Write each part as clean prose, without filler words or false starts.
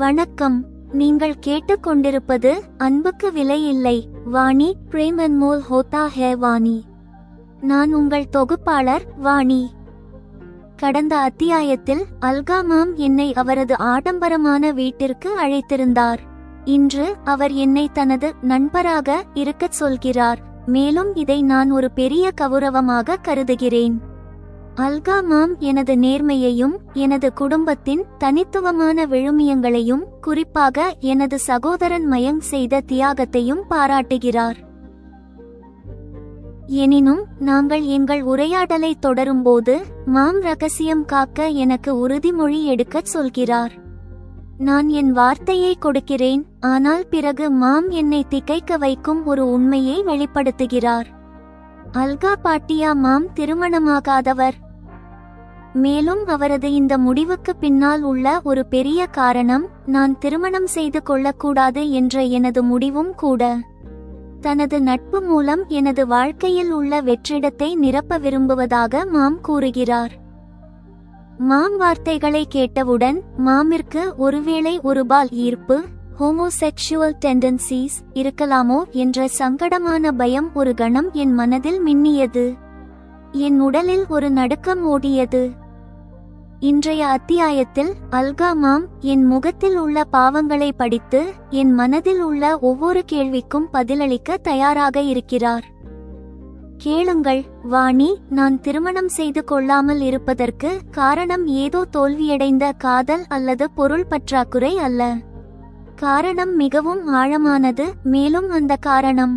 வணக்கம். நீங்கள் கேட்டுக்கொண்டிருப்பது அன்புக்கு விலை இல்லை வாணி பிரேம் அன்மோல் ஹோதா ஹே வாணி. நான் உங்கள் தொகுப்பாளர் வாணி. கடந்த அத்தியாயத்தில் அல்கா மாம் என்னை அவரது ஆடம்பரமான வீட்டிற்கு அழைத்திருந்தார். இன்று அவர் என்னை தனது நண்பராக இருக்கச் சொல்கிறார். மேலும் இதை நான் ஒரு பெரிய கௌரவமாக கருதுகிறேன். அல்கா மாம் எனது நேர்மையையும் எனது குடும்பத்தின் தனித்துவமான விழுமியங்களையும் குறிப்பாக எனது சகோதரன் மயங்க் செய்த தியாகத்தையும் பாராட்டுகிறார். எனினும் நாங்கள் எங்கள் உரையாடலை தொடரும்போது மாம் ரகசியம் காக்க எனக்கு உறுதிமொழி எடுக்கச் சொல்கிறார். நான் என் வார்த்தையை கொடுக்கிறேன், ஆனால் பிறகு மாம் என்னை திகைக்க வைக்கும் ஒரு உண்மையை வெளிப்படுத்துகிறார். அல்கா பாட்டியா மாம் திருமணமாகாதவர். மேலும் அவரது இந்த முடிவுக்கு பின்னால் உள்ள ஒரு பெரிய காரணம் நான் திருமணம் செய்து கொள்ளக்கூடாது என்ற எனது முடிவும் கூட. தனது நட்பு மூலம் எனது வாழ்க்கையில் உள்ள வெற்றிடத்தை நிரப்ப விரும்புவதாக மாம் கூறுகிறார். மாம் வார்த்தைகளை கேட்டவுடன் மாமிற்கு ஒருவேளை ஒருபால் ஈர்ப்பு, ஹோமோசெக்சுவல் டெண்டன்சிஸ் இருக்கலாமோ என்ற சங்கடமான பயம் ஒரு கணம் என் மனதில் மின்னியது. என் உடலில் ஒரு நடுக்கம் ஓடியது. இன்றைய அத்தியாயத்தில் அல்கா மாம் என் முகத்தில் உள்ள பாவங்களை படித்து என் மனதில் உள்ள ஒவ்வொரு கேள்விக்கும் பதிலளிக்க தயாராக இருக்கிறார். கேளுங்கள் வாணி, நான் திருமணம் செய்து கொள்ளாமல் இருப்பதற்கு காரணம் ஏதோ தோல்வியடைந்த காதல் அல்லது பொருள் பற்றாக்குறை அல்ல. காரணம் மிகவும் ஆழமானது. மேலும் அந்த காரணம்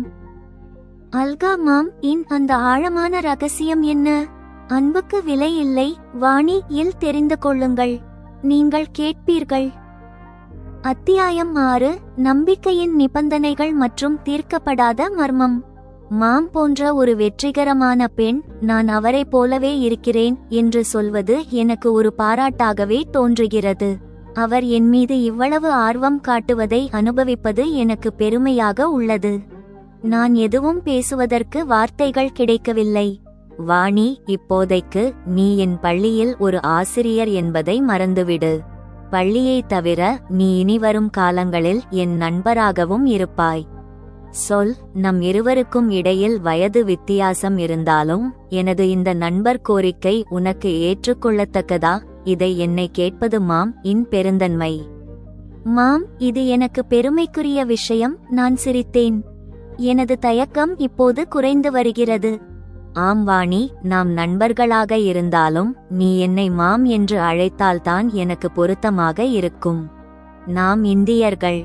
அல்கா மாம் இன் அந்த ஆழமான ரகசியம் என்ன? அன்புக்கு விலை இல்லை வாணி இல் தெரிந்து கொள்ளுங்கள். நீங்கள் கேட்பீர்கள். அத்தியாயம் 6, நம்பிக்கையின் நிபந்தனைகள் மற்றும் தீர்க்கப்படாத மர்மம். மாம் போன்ற ஒரு வெற்றிகரமான பெண் நான் அவரை போலவே இருக்கிறேன் என்று சொல்வது எனக்கு ஒரு பாராட்டாகவே தோன்றுகிறது. அவர் என் மீது இவ்வளவு ஆர்வம் காட்டுவதை அனுபவிப்பது எனக்கு பெருமையாக உள்ளது. நான் எதுவும் பேசுவதற்கு வார்த்தைகள் கிடைக்கவில்லை. வாணி, இப்போதைக்கு நீ என் பள்ளியில் ஒரு ஆசிரியர் என்பதை மறந்துவிடு. பள்ளியை தவிர நீ இனிவரும் காலங்களில் என் நண்பராகவும் இருப்பாய். சொல், நம் இருவருக்கும் இடையில் வயது வித்தியாசம் இருந்தாலும் எனது இந்த நண்பர் கோரிக்கை உனக்கு ஏற்றுக்கொள்ளத்தக்கதா? இதை என்னை கேட்பது மாம் இன் பெருந்தன்மை. மாம், இது எனக்கு பெருமைக்குரிய விஷயம். நான் சிரித்தேன். எனது தயக்கம் இப்போது குறைந்து வருகிறது. ஆம் வாணி, நாம் நண்பர்களாக இருந்தாலும் நீ என்னை மாம் என்று அழைத்தால்தான் எனக்கு பொருத்தமாக இருக்கும். நாம் இந்தியர்கள்.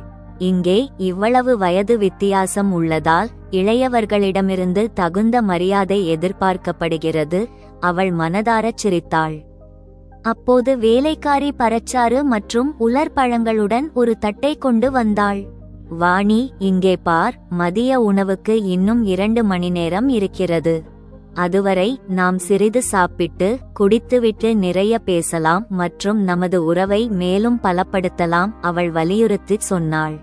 இங்கே இவ்வளவு வயது வித்தியாசம் உள்ளதால் இளையவர்களிடமிருந்து தகுந்த மரியாதை எதிர்பார்க்கப்படுகிறது. அவள் மனதாரச் சிரித்தாள். அப்போது வேலைக்காரி பரச்சாறு மற்றும் உலர் பழங்களுடன் ஒரு தட்டை கொண்டு வந்தாள். வாணி, இங்கே பார், மதிய உணவுக்கு இன்னும் 2 மணி நேரம் இருக்கிறது. அதுவரை நாம் சிறிது சாப்பிட்டு குடித்துவிட்டு நிறைய பேசலாம் மற்றும் நமது உறவை மேலும் பலப்படுத்தலாம், அவள் வலியுறுத்திச் சொன்னாள்.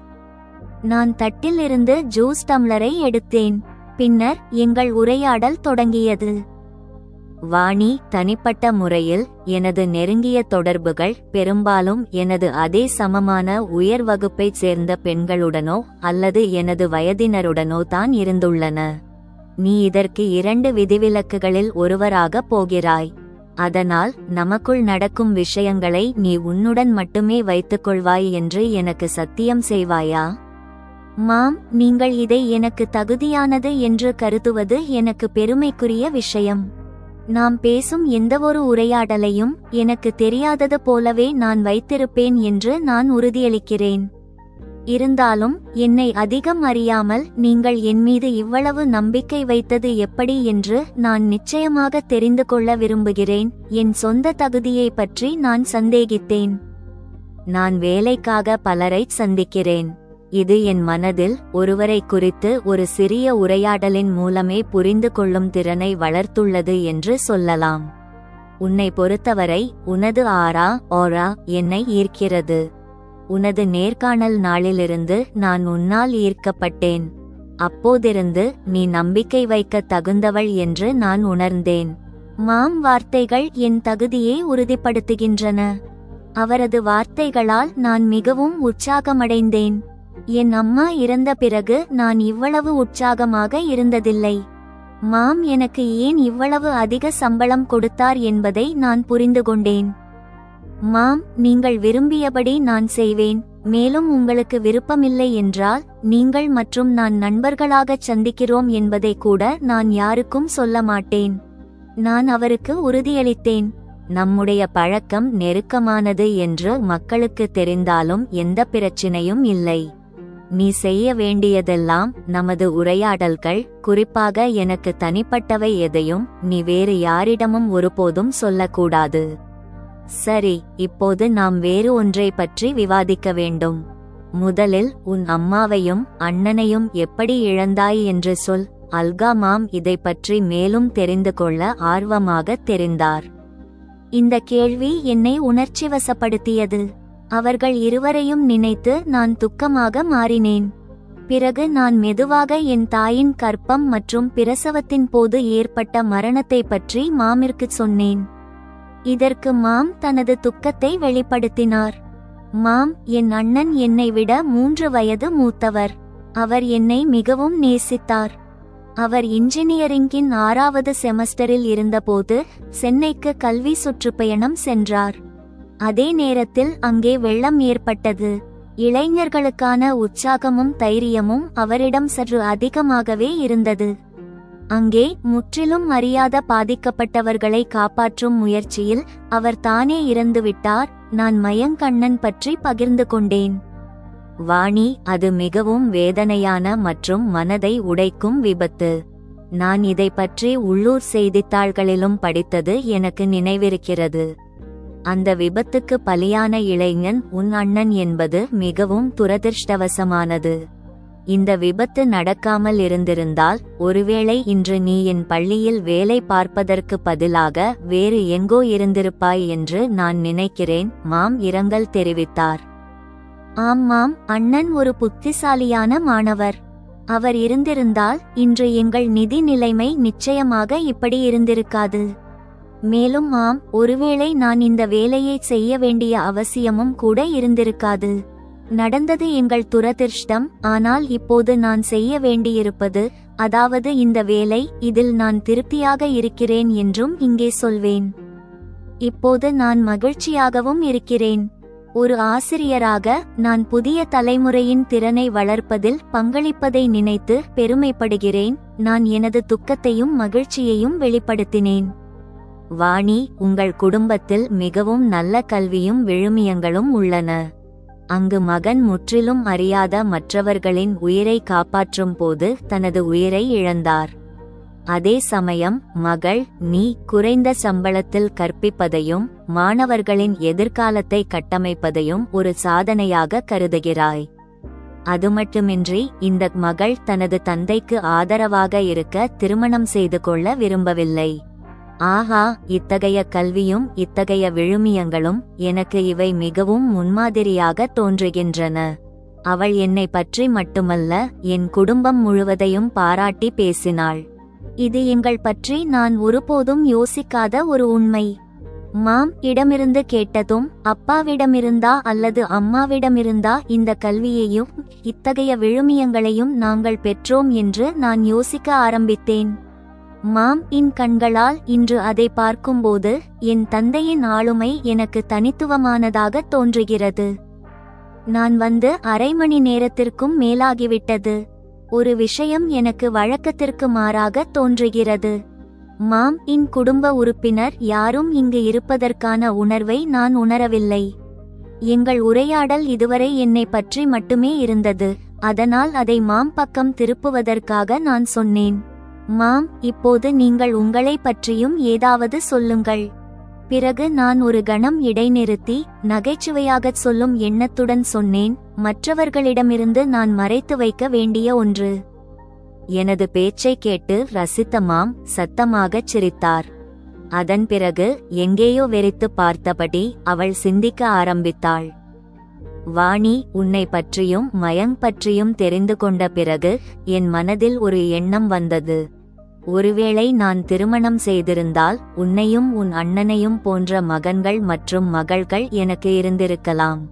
நான் தட்டில் இருந்து ஜூஸ் டம்ளரை எடுத்தேன். பின்னர் எங்கள் உரையாடல் தொடங்கியது. வாணி, தனிப்பட்ட முறையில் எனது நெருங்கிய தொடர்புகள் பெரும்பாலும் எனது அதே சமமான உயர் வகுப்பைச் சேர்ந்த பெண்களுடனோ அல்லது எனது வயதினருடனோ தான் இருந்துள்ளன. நீ இதற்கு 2 விதிவிலக்குகளில் ஒருவராக போகிறாய். அதனால் நமக்குள் நடக்கும் விஷயங்களை நீ உன்னுடன் மட்டுமே வைத்துக்கொள்வாய் என்று எனக்கு சத்தியம் செய்வாயா? மாம், நீங்கள் இதை எனக்கு தகுதியானது என்று கருதுவது எனக்கு பெருமைக்குரிய விஷயம். நாம் பேசும் எந்தவொரு உரையாடலையும் எனக்கு தெரியாதது போலவே நான் வைத்திருப்பேன் என்று நான் உறுதியளிக்கிறேன். இருந்தாலும் என்னை அதிகம் அறியாமல் நீங்கள் என் மீது இவ்வளவு நம்பிக்கை வைத்தது எப்படி என்று நான் நிச்சயமாக தெரிந்து கொள்ள விரும்புகிறேன். என் சொந்த தகுதியை பற்றி நான் சந்தேகித்தேன். நான் வேலைக்காக பலரைச் சந்திக்கிறேன். இது என் மனதில் ஒருவரை குறித்து ஒரு சிறிய உரையாடலின் மூலமே புரிந்து கொள்ளும் திறனை வளர்த்துள்ளது என்று சொல்லலாம். உன்னை பொறுத்தவரை உனது ஓரா என்னை ஈர்க்கிறது. உனது நேர்காணல் நாளிலிருந்து நான் உன்னால் ஈர்க்கப்பட்டேன். அப்போதிருந்து நீ நம்பிக்கை வைக்க தகுந்தவள் என்று நான் உணர்ந்தேன். மாம் வார்த்தைகள் என் தகுதியை உறுதிப்படுத்துகின்றன. அவரது வார்த்தைகளால் நான் மிகவும் உற்சாகமடைந்தேன். என் அம்மா இறந்த பிறகு நான் இவ்வளவு உற்சாகமாக இருந்ததில்லை. மாம் எனக்கு ஏன் இவ்வளவு அதிக சம்பளம் கொடுத்தார் என்பதை நான் புரிந்து கொண்டேன். மாம், நீங்கள் விரும்பியபடி நான் செய்வேன். மேலும் உங்களுக்கு விருப்பமில்லை என்றால் நீங்கள் மற்றும் நான் நண்பர்களாகச் சந்திக்கிறோம் என்பதை கூட நான் யாருக்கும் சொல்ல மாட்டேன். நான் அவருக்கு உறுதியளித்தேன். நம்முடைய பழக்கம் நெருக்கமானது என்று மக்களுக்கு தெரிந்தாலும் எந்த பிரச்சினையும் இல்லை. நீ செய்ய வேண்டியதெல்லாம் நமது உரையாடல்கள், குறிப்பாக எனக்கு தனிப்பட்டவை எதையும் நீ வேறு யாரிடமும் ஒருபோதும் சொல்லக்கூடாது. சரி, இப்போது நாம் வேறு ஒன்றை பற்றி விவாதிக்க வேண்டும். முதலில் உன் அம்மாவையும் அண்ணனையும் எப்படி இழந்தாய் என்று சொல். அல்கா மாம் இதை பற்றி மேலும் தெரிந்து கொள்ள ஆர்வமாக தெரிந்தார். இந்த கேள்வி என்னை உணர்ச்சிவசப்படுத்தியது. அவர்கள் இருவரையும் நினைத்து நான் துக்கமாக மாறினேன். பிறகு நான் மெதுவாக என் தாயின் கர்ப்பம் மற்றும் பிரசவத்தின் போது ஏற்பட்ட மரணத்தை பற்றி மாமிற்கு சொன்னேன். இதற்கு மாம் தனது துக்கத்தை வெளிப்படுத்தினார். மாம், என் அண்ணன் என்னை விட 3 வயது மூத்தவர். அவர் என்னை மிகவும் நேசித்தார். அவர் இன்ஜினியரிங்கின் 6வது செமஸ்டரில் இருந்தபோது சென்னைக்கு கல்வி சுற்றுப்பயணம் சென்றார். அதே நேரத்தில் அங்கே வெள்ளம் ஏற்பட்டது. இளைஞர்களுக்கான உற்சாகமும் தைரியமும் அவரிடம் சற்று அதிகமாகவே இருந்தது. அங்கே முற்றிலும் அறியாத பாதிக்கப்பட்டவர்களை காப்பாற்றும் முயற்சியில் அவர் தானே இறந்துவிட்டார். நான் மயங்க் அண்ணன் பற்றி பகிர்ந்து கொண்டேன். வாணி, அது மிகவும் வேதனையான மற்றும் மனதை உடைக்கும் விபத்து. நான் இதை பற்றி உள்ளூர் செய்தித்தாள்களிலும் படித்தது எனக்கு நினைவிருக்கிறது. அந்த விபத்துக்கு பலியான இளைஞன் உன் அண்ணன் என்பது மிகவும் துரதிர்ஷ்டவசமானது. இந்த விபத்து நடக்காமல் இருந்திருந்தால் ஒருவேளை இன்று நீ என் பள்ளியில் வேலை பார்ப்பதற்கு பதிலாக வேறு எங்கோ இருந்திருப்பாய் என்று நான் நினைக்கிறேன். மாம் இரங்கல் தெரிவித்தார். ஆமாம், அண்ணன் ஒரு புத்திசாலியான மாணவர். அவர் இருந்திருந்தால் இன்று எங்கள் நிதி நிலைமை நிச்சயமாக இப்படி இருந்திருக்காது. மேலும் ஆம், ஒருவேளை நான் இந்த வேலையை செய்ய வேண்டிய அவசியமும் கூட இருந்திருக்காது. நடந்தது எங்கள் துரதிர்ஷ்டம். ஆனால் இப்போது நான் செய்ய வேண்டியிருப்பது, அதாவது இந்த வேலை, இதில் நான் திருப்தியாக இருக்கிறேன் என்றும் இங்கே சொல்வேன். இப்போது நான் மகிழ்ச்சியாகவும் இருக்கிறேன். ஒரு ஆசிரியராக நான் புதிய தலைமுறையின் திறனை வளர்ப்பதில் பங்களிப்பதை நினைத்து பெருமைப்படுகிறேன். நான் எனது துக்கத்தையும் மகிழ்ச்சியையும் வெளிப்படுத்தினேன். வாணி, உங்கள் குடும்பத்தில் மிகவும் நல்ல கல்வியும் விழுமியங்களும் உள்ளன. அங்கு மகன் முற்றிலும் அறியாத மற்றவர்களின் உயிரை காப்பாற்றும் போது தனது உயிரை இழந்தார். அதே சமயம் மகள், நீ குறைந்த சம்பளத்தில் கற்பிப்பதையும் மாணவர்களின் எதிர்காலத்தை கட்டமைப்பதையும் ஒரு சாதனையாக கருதுகிறாய். அது மட்டுமின்றி இந்த மகள் தனது தந்தைக்கு ஆதரவாக இருக்க திருமணம் செய்து கொள்ள விரும்பவில்லை. ஆஹா, இத்தகைய கல்வியும் இத்தகைய விழுமியங்களும், எனக்கு இவை மிகவும் முன்மாதிரியாக தோன்றுகின்றன. அவள் என்னை பற்றி மட்டுமல்ல, என் குடும்பம் முழுவதையும் பாராட்டி பேசினாள். இது எங்கள் பற்றி நான் ஒருபோதும் யோசிக்காத ஒரு உண்மை. மாம் இடமிருந்து கேட்டதும், அப்பாவிடமிருந்தா அல்லது அம்மாவிடமிருந்தா இந்த கல்வியையும் இத்தகைய விழுமியங்களையும் நாங்கள் பெற்றோம் என்று நான் யோசிக்க ஆரம்பித்தேன். மாம் இன் கண்களால் இன்று அதை பார்க்கும்போது என் தந்தையின் ஆளுமை எனக்கு தனித்துவமானதாக தோன்றுகிறது. நான் வந்து அரை மணி நேரத்திற்கும் மேலாகிவிட்டது. ஒரு விஷயம் எனக்கு வழக்கத்திற்கு மாறாக தோன்றுகிறது. மாம் இன் குடும்ப உறுப்பினர் யாரும் இங்கு இருப்பதற்கான உணர்வை நான் உணரவில்லை. எங்கள் உரையாடல் இதுவரை என்னை பற்றி மட்டுமே இருந்தது. அதனால் அதை மாம் பக்கம் திருப்புவதற்காக நான் சொன்னேன். மாம், இப்போது நீங்கள் உங்களை பற்றியும் ஏதாவது சொல்லுங்கள். பிறகு நான் ஒரு கணம் இடைநிறுத்தி நகைச்சுவையாகச் சொல்லும் எண்ணத்துடன் சொன்னேன், மற்றவர்களிடமிருந்து நான் மறைத்து வைக்க வேண்டிய ஒன்று. எனது பேச்சை கேட்டு ரசித்த மாம் சத்தமாகச் சிரித்தார். அதன் பிறகு எங்கேயோ வெறித்து பார்த்தபடி அவள் சிந்திக்க ஆரம்பித்தாள். வாணி, உன்னை பற்றியும் மயங்க் பற்றியும் தெரிந்து கொண்ட பிறகு என் மனதில் ஒரு எண்ணம் வந்தது. ஒருவேளை நான் திருமணம் செய்திருந்தால் உன்னையும் உன் அண்ணனையும் போன்ற மகன்கள் மற்றும் மகள்கள் எனக்கு இருந்திருக்கலாம்.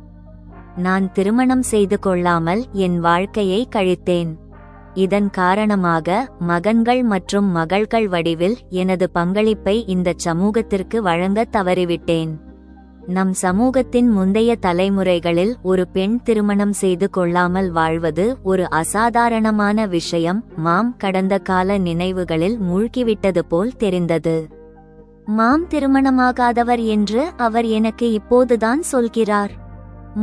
நான் திருமணம் செய்து கொள்ளாமல் என் வாழ்க்கையை கழித்தேன். இதன் காரணமாக மகன்கள் மற்றும் மகள்கள் வடிவில் எனது பங்களிப்பை இந்த சமூகத்திற்கு வழங்க தவறிவிட்டேன். நம் சமூகத்தின் முந்தைய தலைமுறைகளில் ஒரு பெண் திருமணம் செய்து கொள்ளாமல் வாழ்வது ஒரு அசாதாரணமான விஷயம். மாம் கடந்த கால நினைவுகளில் மூழ்கிவிட்டது போல் தெரிந்தது. மாம் திருமணமாகாதவர் என்று அவர் எனக்கு இப்போதுதான் சொல்கிறார்.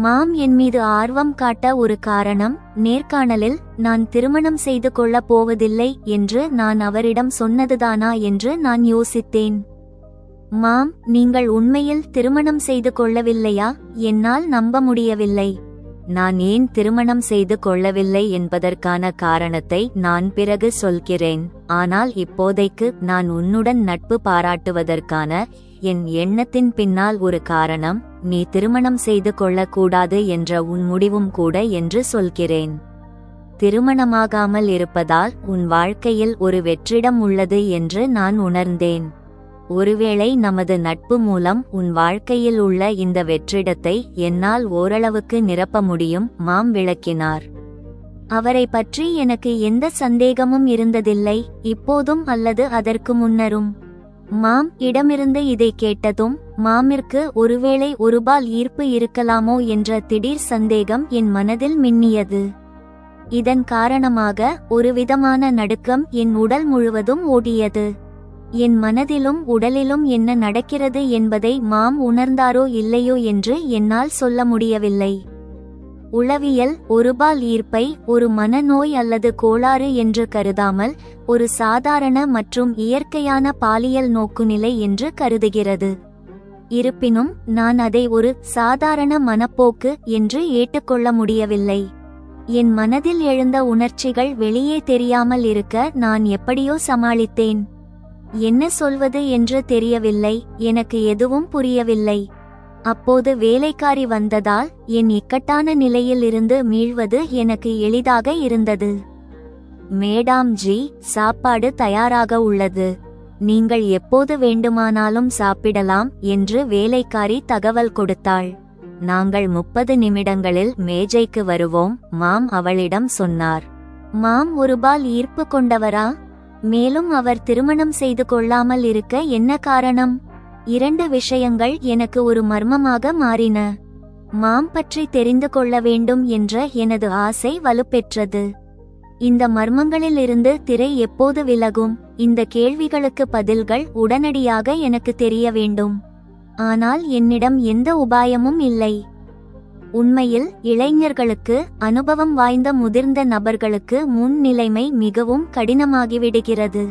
மாம் என் மீது ஆர்வம் காட்ட ஒரு காரணம், நேர்காணலில் நான் திருமணம் செய்து கொள்ளப் போவதில்லை என்று நான் அவரிடம் சொன்னதுதானா என்று நான் யோசித்தேன். மாம், நீங்கள் உண்மையில் திருமணம் செய்து கொள்ளவில்லையா? என்னால் நம்ப முடியவில்லை. நான் ஏன் திருமணம் செய்து கொள்ளவில்லை என்பதற்கான காரணத்தை நான் பிறகு சொல்கிறேன். ஆனால் இப்போதைக்கு நான் உன்னுடன் நட்பு பாராட்டுவதற்கான என் எண்ணத்தின் பின்னால் ஒரு காரணம், நீ திருமணம் செய்து கொள்ளக்கூடாது என்ற உன் முடிவும் கூட என்று சொல்கிறேன். திருமணமாகாமல் இருப்பதால் உன் வாழ்க்கையில் ஒரு வெற்றிடம் உள்ளது என்று நான் உணர்ந்தேன். ஒருவேளை நமது நட்பு மூலம் உன் வாழ்க்கையில் உள்ள இந்த வெற்றிடத்தை என்னால் ஓரளவுக்கு நிரப்ப முடியும், மாம் விளக்கினார். அவரை பற்றி எனக்கு எந்த சந்தேகமும் இருந்ததில்லை, இப்போதும் அல்லது அதற்கு முன்னரும். மாம் இடமிருந்து இதை கேட்டதும் மாமிற்கு ஒருவேளை ஒருபால் ஈர்ப்பு இருக்கலாமோ என்ற திடீர் சந்தேகம் என் மனதில் மின்னியது. இதன் காரணமாக ஒருவிதமான நடுக்கம் என் உடல் முழுவதும் ஓடியது. என் மனதிலும் உடலிலும் என்ன நடக்கிறது என்பதை மாம் உணர்ந்தாரோ இல்லையோ என்று என்னால் சொல்ல முடியவில்லை. உளவியல் ஒருபால் ஈர்ப்பை ஒரு மனநோய் அல்லது கோளாறு என்று கருதாமல் ஒரு சாதாரண மற்றும் இயற்கையான பாலியல் நோக்குநிலை என்று கருதுகிறது. இருப்பினும் நான் அதை ஒரு சாதாரண மனப்போக்கு என்று ஏற்றுக்கொள்ள முடியவில்லை. என் மனதில் எழுந்த உணர்ச்சிகள் வெளியே தெரியாமல் இருக்க நான் எப்படியோ சமாளித்தேன். என்ன சொல்வது என்று தெரியவில்லை, எனக்கு எதுவும் புரியவில்லை. அப்போது வேலைக்காரி வந்ததால் என் இக்கட்டான நிலையில் இருந்து மீள்வது எனக்கு எளிதாக இருந்தது. மேடாம் ஜி, சாப்பாடு தயாராக உள்ளது, நீங்கள் எப்போது வேண்டுமானாலும் சாப்பிடலாம் என்று வேலைக்காரி தகவல் கொடுத்தாள். நாங்கள் 30 நிமிடங்களில் மேஜைக்கு வருவோம், மாம் அவளிடம் சொன்னார். மாம் ஒருபால் ஈர்ப்பு கொண்டவரா? மேலும் அவர் திருமணம் செய்து கொள்ளாமல் இருக்க என்ன காரணம்? 2 விஷயங்கள் எனக்கு ஒரு மர்மமாக மாறின. மாம் பற்றி தெரிந்து கொள்ள வேண்டும் என்ற எனது ஆசை வலுப்பெற்றது. இந்த மர்மங்களிலிருந்து திரை எப்போது விலகும்? இந்த கேள்விகளுக்கு பதில்கள் உடனடியாக எனக்கு தெரிய வேண்டும். ஆனால் என்னிடம் எந்த உபாயமும் இல்லை. உண்மையில் இளைஞர்களுக்கு, அனுபவம் வாய்ந்த முதிர்ந்த நபர்களுக்கு முன்னிலைமை மிகவும் கடினமாகிவிடுகிறது.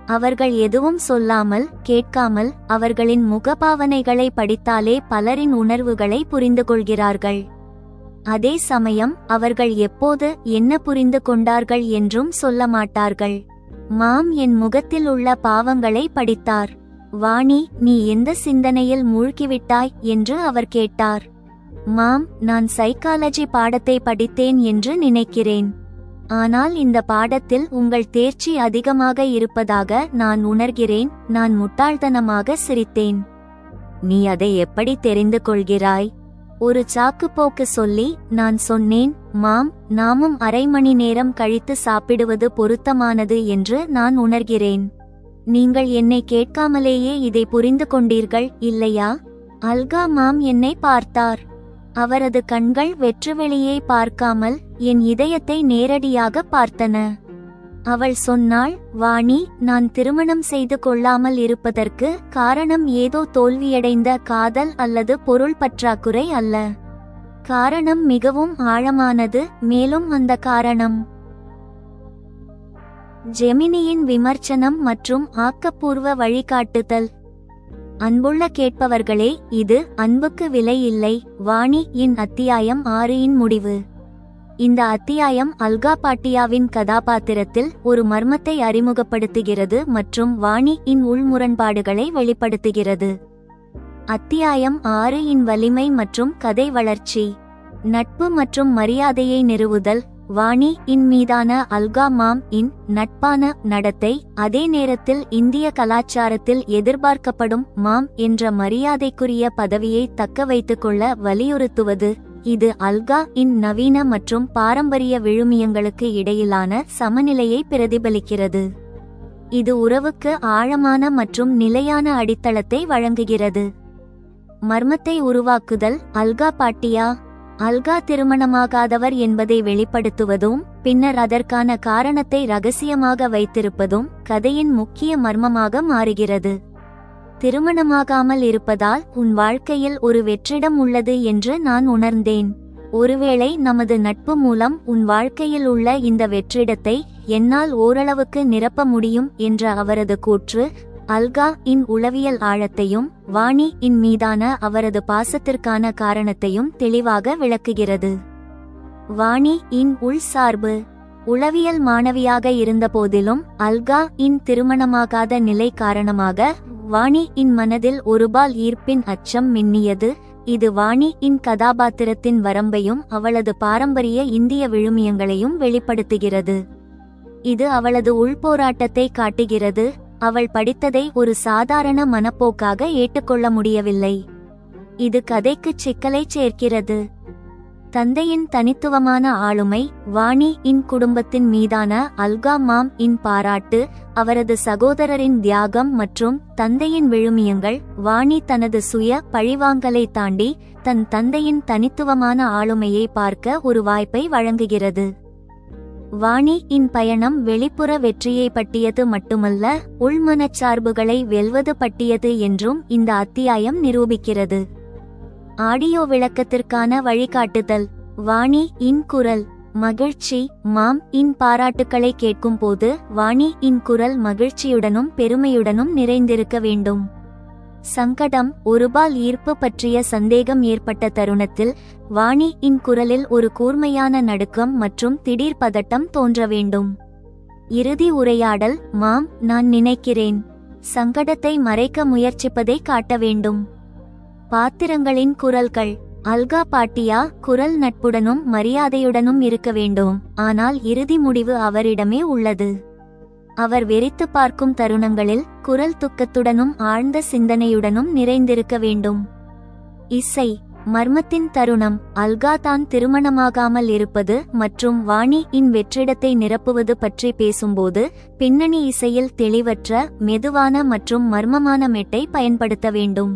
அவர்கள் எதுவும் சொல்லாமல், கேட்காமல் அவர்களின் முகபாவனைகளை படித்தாலே பலரின் உணர்வுகளை புரிந்து கொள்கிறார்கள். அதே சமயம் அவர்கள் எப்போது என்ன புரிந்து கொண்டார்கள் என்றும் சொல்ல மாட்டார்கள். மாம் என் முகத்தில் உள்ள பாவங்களை படித்தார். வாணி, நீ எந்த சிந்தனையில் மூழ்கிவிட்டாய் என்று அவர் கேட்டார். மாம், நான் சைக்காலஜி பாடத்தை படித்தேன் என்று நினைக்கிறேன். ஆனால் இந்த பாடத்தில் உங்கள் தேர்ச்சி அதிகமாக இருப்பதாக நான் உணர்கிறேன். நான் முட்டாள்தனமாக சிரித்தேன். நீ அதை எப்படி தெரிந்து கொள்கிறாய்? ஒரு சாக்குப்போக்கு சொல்லி நான் சொன்னேன், மாம், நாமும் அரை மணி நேரம் கழித்து சாப்பிடுவது பொருத்தமானது என்று நான் உணர்கிறேன். நீங்கள் என்னை கேட்காமலேயே இதை புரிந்து கொண்டீர்கள், இல்லையா? அல்கா மாம் என்னை பார்த்தார். அவரது கண்கள் வெற்றுவெளியை பார்க்காமல் என் இதயத்தை நேரடியாக பார்த்தன. அவள் சொன்னாள், வாணி, நான் திருமணம் செய்து கொள்ளாமல் இருப்பதற்கு காரணம் ஏதோ தோல்வியடைந்த காதல் அல்லது பொருள் பற்றாக்குறை அல்ல. காரணம் மிகவும் ஆழமானது. மேலும் அந்த காரணம் ஜெமினியின் விமர்சனம் மற்றும் ஆக்கப்பூர்வ வழிகாட்டுதல். அன்புள்ள கேட்பவர்களே, இது அன்புக்கு விலை இல்லை வாணி இன் அத்தியாயம் 6 இன் முடிவு. இந்த அத்தியாயம் அல்கா பாட்டியாவின் கதாபாத்திரத்தில் ஒரு மர்மத்தை அறிமுகப்படுத்துகிறது மற்றும் வாணி இன் உள்முரண்பாடுகளை வெளிப்படுத்துகிறது. அத்தியாயம் 6 இன் வலிமை மற்றும் கதை வளர்ச்சி. நட்பு மற்றும் மரியாதையை நிறுவுதல். வாணி இன் மீதான அல்கா மாம் இன் நட்பான நடத்தை, அதே நேரத்தில் இந்திய கலாச்சாரத்தில் எதிர்பார்க்கப்படும் மாம் என்ற மரியாதைக்குரிய பதவியை தக்க வைத்துக்கொள்ள வலியுறுத்துவது, இது அல்கா இன் நவீன மற்றும் பாரம்பரிய விழுமியங்களுக்கு இடையிலான சமநிலையை பிரதிபலிக்கிறது. இது உறவுக்கு ஆழமான மற்றும் நிலையான அடித்தளத்தை வழங்குகிறது. மர்மத்தை உருவாக்குதல். அல்கா பாட்டியா. அல்கா திருமணமாகாதவர் என்பதை வெளிப்படுத்துவதும் பின்னர் அதற்கான காரணத்தை ரகசியமாக வைத்திருப்பதும் கதையின் முக்கிய மர்மமாக மாறுகிறது. திருமணமாகாமல் இருப்பதால் உன் வாழ்க்கையில் ஒரு வெற்றிடம் உள்ளது என்று நான் உணர்ந்தேன். ஒருவேளை நமது நட்பு மூலம் உன் வாழ்க்கையில் உள்ள இந்த வெற்றிடத்தை என்னால் ஓரளவுக்கு நிரப்ப முடியும் என்ற அவரது கூற்று அல்கா இன் உளவியல் ஆழத்தையும் வாணி இன் மீதான அவரது பாசத்திற்கான காரணத்தையும் தெளிவாக விளக்குகிறது. வாணி இன் உள் சார்பு. உளவியல் மாணவியாக இருந்தபோதிலும் அல்கா இன் திருமணமாகாத நிலை காரணமாக வாணி இன் மனதில் ஒருபால் ஈர்ப்பின் அச்சம் மின்னியது. இது வாணி இன் கதாபாத்திரத்தின் வரம்பையும் அவளது பாரம்பரிய இந்திய விழுமியங்களையும் வெளிப்படுத்துகிறது. இது அவளது உள்போராட்டத்தை காட்டுகிறது. அவள் படித்ததை ஒரு சாதாரண மனப்போக்காக ஏற்றுக்கொள்ள முடியவில்லை. இது கதைக்குச் சிக்கலைச் சேர்க்கிறது. தந்தையின் தனித்துவமான ஆளுமை. வாணி இன் குடும்பத்தின் மீதான அல்கா மாம் இன் பாராட்டு, அவரது சகோதரரின் தியாகம் மற்றும் தந்தையின் விழுமியங்கள். வாணி தனது சுய பழிவாங்கலை தாண்டி தன் தந்தையின் தனித்துவமான ஆளுமையை பார்க்க ஒரு வாய்ப்பை வழங்குகிறது. வாணி இன் பயணம் வெளிப்புற வெற்றியை பற்றியது மட்டுமல்ல, உள்மனச்சார்புகளை வெல்வது பற்றியது என்றும் இந்த அத்தியாயம் நிரூபிக்கிறது. ஆடியோ விளக்கத்திற்கான வழிகாட்டுதல். வாணி இன் குரல். மகிழ்ச்சி. மாம் இன் பாராட்டுக்களை கேட்கும்போது வாணி இன் குரல் மகிழ்ச்சியுடனும் பெருமையுடனும் நிறைந்திருக்க வேண்டும். சங்கடம். ஒருபால் ஈர்ப்பு பற்றிய சந்தேகம் ஏற்பட்ட தருணத்தில் வாணி இன் குரலில் ஒரு கூர்மையான நடுக்கம் மற்றும் திடீர் பதட்டம் தோன்ற வேண்டும். இறுதி உரையாடல். மாம், நான் நினைக்கிறேன். சங்கடத்தை மறைக்க முயற்சிப்பதை காட்ட வேண்டும். பாத்திரங்களின் குரல்கள். அல்கா பாட்டியா குரல் நட்புடனும் மரியாதையுடனும் இருக்க வேண்டும், ஆனால் இறுதி முடிவு அவரிடமே உள்ளது. அவர் வெறித்து பார்க்கும் தருணங்களில் குரல் துக்கத்துடனும் ஆழ்ந்த சிந்தனையுடனும் நிறைந்திருக்க வேண்டும். இசை. மர்மத்தின் தருணம். அல்கா தான் திருமணமாகாமல் இருப்பது மற்றும் வாணி இன் வெற்றிடத்தை நிரப்புவது பற்றி பேசும்போது பின்னணி இசையில் தெளிவற்ற, மெதுவான மற்றும் மர்மமான மெட்டை பயன்படுத்த வேண்டும்.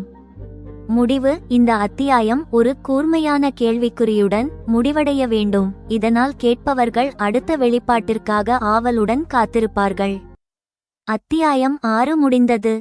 முடிவு. இந்த அத்தியாயம் ஒரு கூர்மையான கேள்விக்குறியுடன் முடிவடைய வேண்டும், இதனால் கேட்பவர்கள் அடுத்த வெளிப்பாட்டிற்காக ஆவலுடன் காத்திருப்பார்கள். அத்தியாயம் 6 முடிந்தது.